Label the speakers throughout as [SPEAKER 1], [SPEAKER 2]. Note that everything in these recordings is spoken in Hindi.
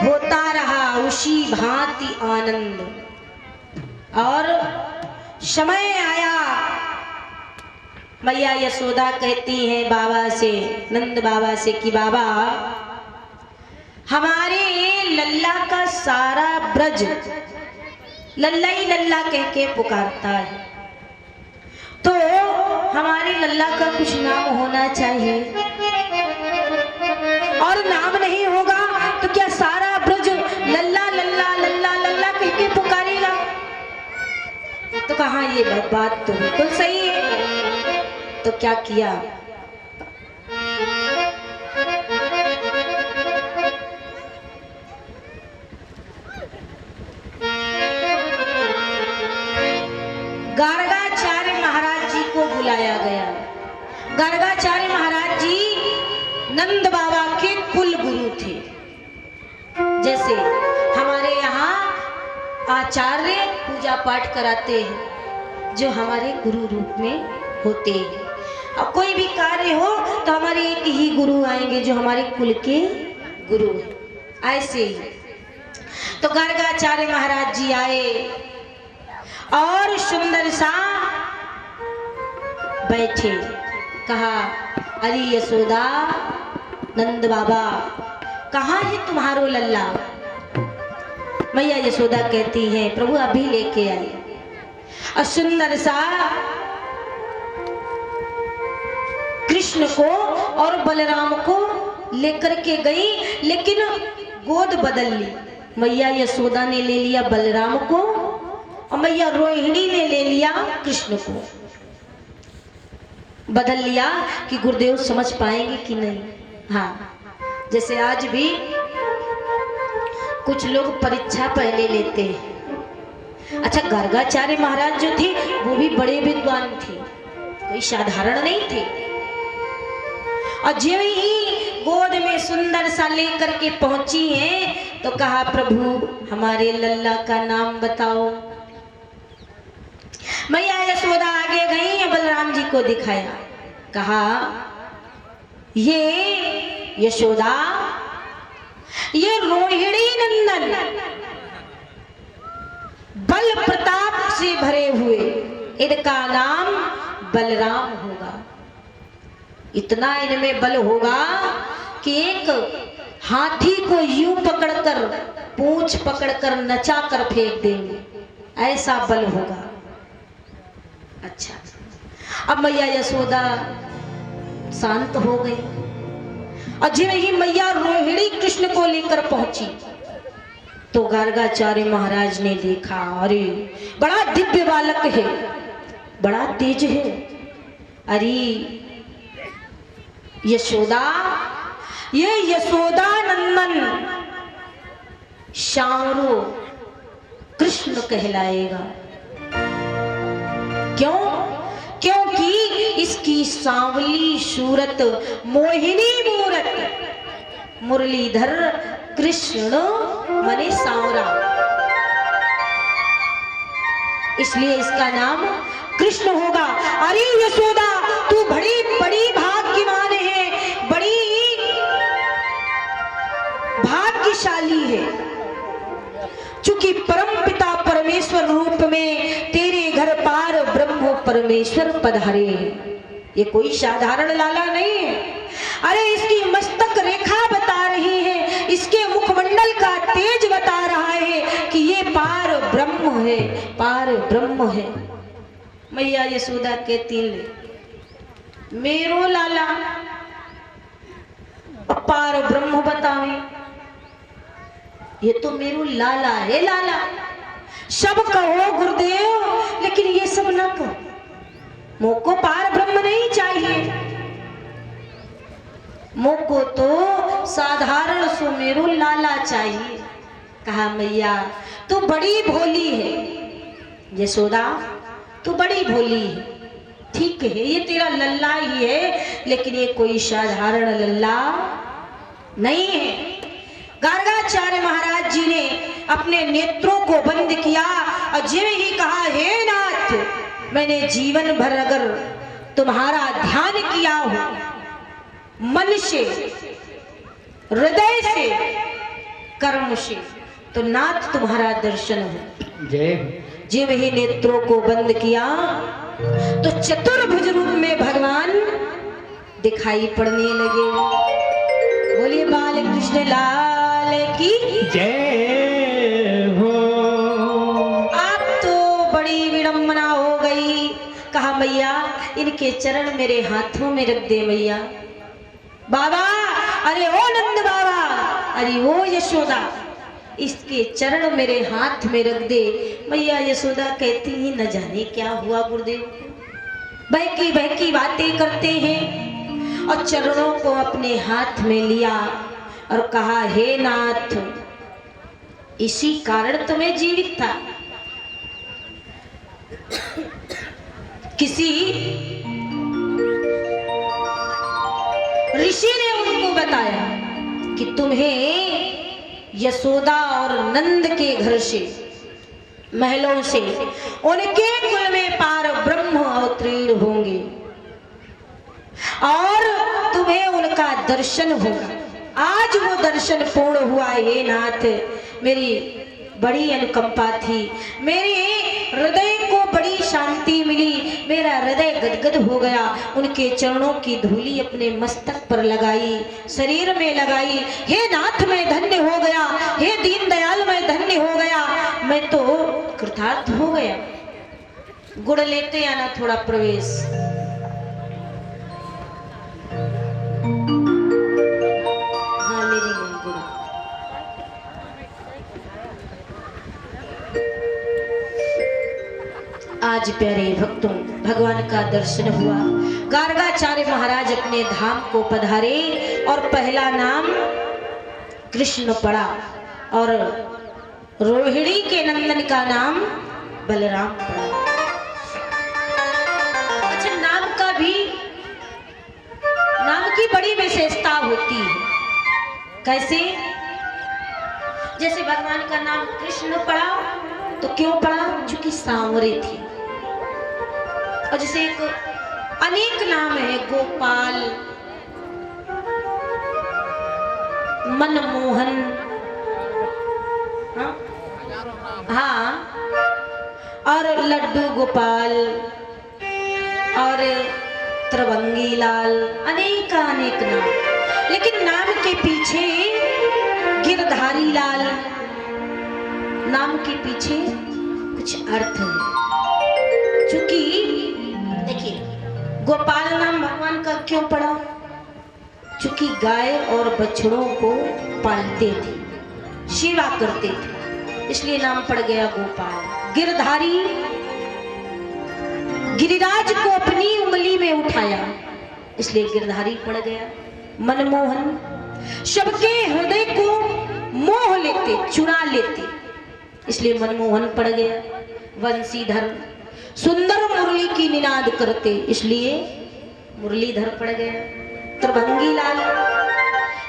[SPEAKER 1] होता रहा उसी भांति आनंद। और समय आया, मैया यशोदा कहती हैं बाबा से, नंद बाबा से कि बाबा हमारे लल्ला का सारा ब्रज लल्ला ही लल्ला कह के पुकारता है, तो हमारे लल्ला का कुछ नाम होना चाहिए, और नाम नहीं होगा तो क्या सारा ब्रज लल्ला लल्ला लल्ला लल्ला कह के पुकारेगा? तो कहा ये बात तो बिल्कुल सही है। तो क्या किया, गर्गाचार्य महाराज जी को बुलाया गया। गर्गाचार्य महाराज जी नंद बाबा के कुल गुरु थे। जैसे हमारे यहाँ आचार्य पूजा पाठ कराते हैं, जो हमारे गुरु रूप में होते हैं। अब कोई भी कार्य हो तो हमारे एक ही गुरु आएंगे जो हमारे कुल के गुरु हैं। ऐसे ही तो गर्गाचार्य महाराज जी आए और सुंदर सा बैठे। कहा अरे यशोदा, नंद बाबा कहाँ है तुम्हारो लल्ला? मैया यशोदा कहती हैं प्रभु अभी लेके आए। और सुंदर सा कृष्ण को और बलराम को लेकर के गई, लेकिन गोद बदल ली। मैया यशोदा ने ले लिया बलराम को और मैया रोहिणी ने ले लिया कृष्ण को। बदल लिया कि गुरुदेव समझ पाएंगे कि नहीं। हाँ, जैसे आज भी कुछ लोग परीक्षा पहले लेते हैं। अच्छा, गर्गाचार्य महाराज जो थे वो भी बड़े विद्वान थे, कोई साधारण नहीं थे। और जो ही गोद में सुंदर सा लेकर के पहुंची हैं तो कहा प्रभु हमारे लल्ला का नाम बताओ। मैया यशोदा आगे गई, बलराम जी को दिखाया। कहा ये यशोदा, ये रोहिणी नंदन बल प्रताप से भरे हुए, इनका नाम बलराम होगा। इतना इनमें बल होगा कि एक हाथी को यूं पकड़कर पूंछ पकड़कर नचा कर फेंक देंगे, ऐसा बल होगा। अच्छा, अब मैया यशोदा शांत हो गई। और जब ही मैया रोहिणी कृष्ण को लेकर पहुंची तो गर्गाचार्य महाराज ने देखा, अरे बड़ा दिव्य बालक है, बड़ा तेज है। अरे यशोदा, ये यशोदा नंदन शावरो कृष्ण कहलाएगा। क्यों? क्योंकि इसकी सांवली सूरत, मोहिनी मूरत, मुरलीधर कृष्ण मने सांवरा, इसलिए इसका नाम कृष्ण होगा। अरे यशोदा, तू बड़ी बड़ी भाग्यवान है, बड़ी भाग्यशाली है, चूंकि परमपिता परमेश्वर रूप में तेरे घर पार ब्रह्म परमेश्वर पधारे हैं। ये कोई साधारण लाला नहीं है। अरे इसकी मस्तक रेखा बता रही है, इसके मुखमंडल का तेज बता रहा है कि ये पार ब्रह्म है, पार ब्रह्म है। मैया यशोदा कहती ले मेरो लाला पार ब्रह्म बतावे, ये तो मेरो लाला है, लाला सब कहो गुरुदेव, लेकिन ये सब न कहो, मोको पार ब्रह्म नहीं चाहिए, मोको तो साधारण सो मेरो लाला चाहिए। कहा मैया तू बड़ी भोली है यशोदा, तू बड़ी भोली है, ठीक है ये तेरा लल्ला ही है, लेकिन ये कोई साधारण लल्ला नहीं है। गर्गाचार्य महाराज जी ने अपने नेत्रों को बंद किया और जिन ही कहा, हे नाथ, मैंने जीवन भर अगर तुम्हारा ध्यान किया हो, मन से हृदय से कर्म से, तो नाथ तुम्हारा दर्शन हो।
[SPEAKER 2] जय
[SPEAKER 1] जिव ही नेत्रों को बंद किया तो चतुर्भुज रूप में भगवान दिखाई पड़ने लगे। बोलिए बाल कृष्ण लाल की
[SPEAKER 2] जय हो।
[SPEAKER 1] आप तो बड़ी विडंबना हो गई। कहा मैया इनके चरण मेरे हाथों में रख दे मैया। बाबा, अरे ओ नंद बाबा, अरे ओ यशोदा, इसके चरण मेरे हाथ में रख दे। मैया यशोदा कहती ही न जाने क्या हुआ गुरुदेव, बहकी बहकी बातें करते हैं और चरणों को अपने हाथ में लिया और कहा हे नाथ, इसी कारण तुम्हें जीवित था। किसी ऋषि ने उनको बताया कि तुम्हें यशोदा और नंद के घर से, महलों से, उनके कुल में पार ब्रह्म अवतीर्ण होंगे और तुम्हें उनका दर्शन होगा। आज वो दर्शन पूर्ण हुआ। हे नाथ, मेरी बड़ी अनुकंपा थी, मेरे हृदय को बड़ी शांति मिली, मेरा हृदय गदगद हो गया। उनके चरणों की धूली अपने मस्तक पर लगाई, शरीर में लगाई। हे नाथ, मैं धन्य हो गया। हे दीन दयाल, मैं धन्य हो गया। मैं तो कृतार्थ हो गया। गुड़ लेते आना थोड़ा प्रवेश। हाँ, ले लेंगे गुड़। आज प्यारे भक्तों, भगवान का दर्शन हुआ। गार्गाचार्य महाराज अपने धाम को पधारे और पहला नाम कृष्ण पड़ा और रोहिणी के नंदन का नाम बलराम पड़ा। अच्छा, नाम की बड़ी विशेषता होती है। कैसे? जैसे भगवान का नाम कृष्ण पड़ा तो क्यों पड़ा? चूंकि सांवरे थे। और जैसे एक अनेक नाम है, गोपाल, मनमोहन, हाँ, और लड्डू गोपाल और त्रभंगी लाल, अनेक अनेक नाम। लेकिन नाम के पीछे गिरधारी लाल, नाम के पीछे कुछ अर्थ है। चूंकि देखिए, गोपाल नाम भगवान का क्यों पड़ा? चूंकि गाय और बछड़ों को पालते थे, सेवा करते थे, इसलिए नाम पड़ गया गोपाल। गिरधारी, गिरिराज को अपनी उंगली में उठाया, इसलिए गिरधारी पड़ गया। मनमोहन, सबके हृदय को मोह लेते, चुरा लेते, इसलिए मनमोहन पड़ गया। वंशीधर, सुंदर मुरली की निनाद करते, इसलिए मुरलीधर पड़ गया। त्रभंगी लाल,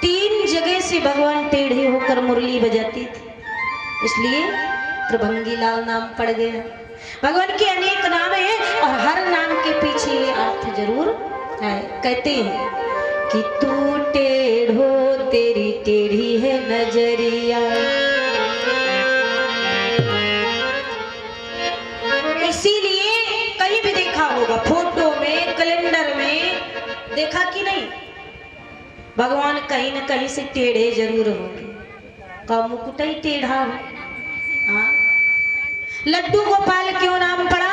[SPEAKER 1] 3 जगह से भगवान टेढ़े होकर मुरली बजाते थे, इसलिए त्रभंगी लाल नाम पड़ गया। भगवान के अनेक नाम हैं और हर नाम के पीछे ये अर्थ जरूर है। कहते हैं कि तू टेढ़ो तेरी टेढ़ी है नजरिया, इसीलिए कहीं भी देखा होगा, फोटो में, कैलेंडर में देखा कि नहीं, भगवान कहीं न कहीं से टेढ़े जरूर होंगे। का मुकुट ही टेढ़ा हो। हाँ? लड्डू गोपाल क्यों नाम पड़ा?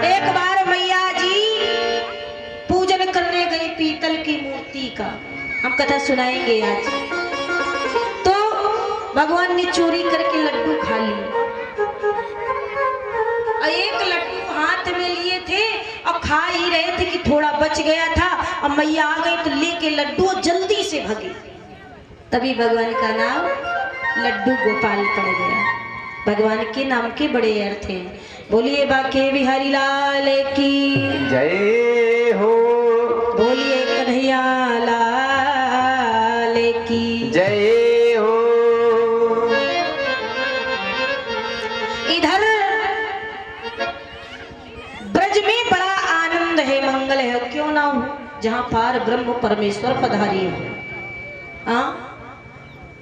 [SPEAKER 1] एक बार मैया जी पूजन करने गई पीतल की मूर्ति का, हम कथा सुनाएंगे आज। तो भगवान ने चोरी करके लड्डू खा लिए। एक लड्डू हाथ में लिए थे और खा ही रहे थे कि थोड़ा बच गया था, अब मैया आ गई तो लेके लड्डू जल्दी से भगे। तभी भगवान का नाम लड्डू गोपाल पड़ गया। भगवान के नाम के बड़े अर्थ हैं। बोलिए बाके बिहारी लाल की
[SPEAKER 2] जय हो।
[SPEAKER 1] बोलिए कन्हैया लाल की
[SPEAKER 2] जय हो।
[SPEAKER 1] इधर ब्रज में बड़ा आनंद है, मंगल है, क्यों ना हो, जहां पार ब्रह्म परमेश्वर पधारी हो।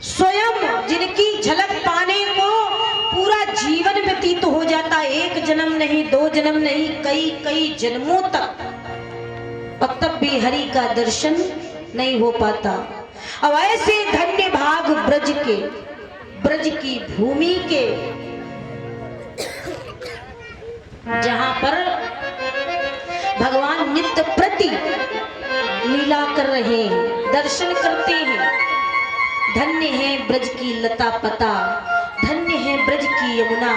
[SPEAKER 1] स्वयं जिनकी जन्म नहीं, 2 जन्म नहीं, कई कई जन्मों तक, और तब भी हरि का दर्शन नहीं हो पाता। अब ऐसे धन्य भाग ब्रज के, ब्रज की भूमि के, जहां पर भगवान नित्य प्रति लीला कर रहे हैं, दर्शन करते हैं। धन्य है ब्रज की लता पता, धन्य है ब्रज की यमुना,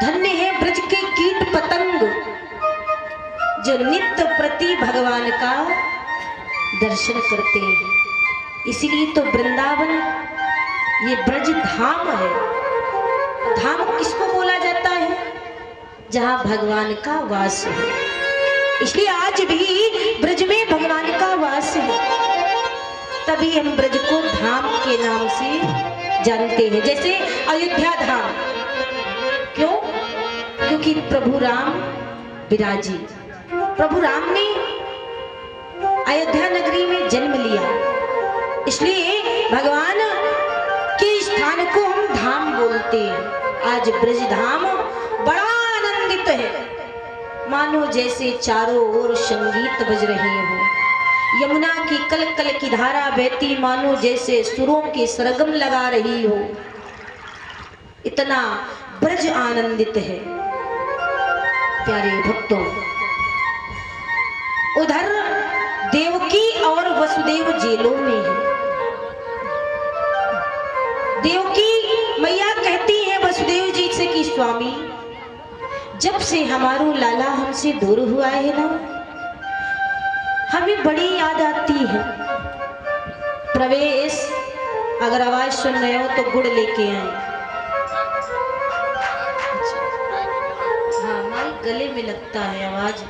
[SPEAKER 1] धन्य है ब्रज के कीट पतंग, जो नित्य प्रति भगवान का दर्शन करते हैं। इसीलिए तो वृंदावन ये ब्रज धाम है। धाम किसको बोला जाता है? जहां भगवान का वास है। इसलिए आज भी ब्रज में भगवान का वास है, तभी हम ब्रज को धाम के नाम से जानते हैं। जैसे अयोध्या धाम, क्यों? क्योंकि प्रभु राम विराजी, प्रभु राम ने अयोध्या नगरी में जन्म लिया, इसलिए भगवान के स्थान को हम धाम बोलते हैं। आज ब्रज धाम बड़ा आनंदित है, मानो जैसे चारों ओर संगीत बज रहे हो। यमुना की कल कल की धारा बहती, मानो जैसे सुरों के सरगम लगा रही हो। इतना ब्रज आनंदित है प्यारे भक्तों। उधर देवकी और वसुदेव जेलों में है। देवकी मैया कहती है वसुदेव जी से कि स्वामी, जब से हमारो लाला हमसे दूर हुआ है ना, हमें बड़ी याद आती है। प्रवेश, अगर आवाज सुन रहे हो तो गुड़ लेके आए। हाँ, माई गले में लगता है आवाज।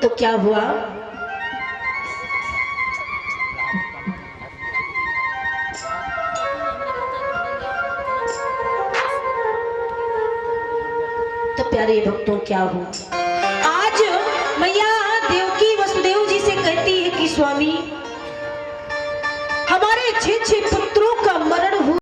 [SPEAKER 1] तो क्या हुआ? तो प्यारे भक्तों क्या हुआ? आज मैया देवकी वसुदेव जी से कहती है कि स्वामी, हमारे 6 पुत्रों का मरण हुआ।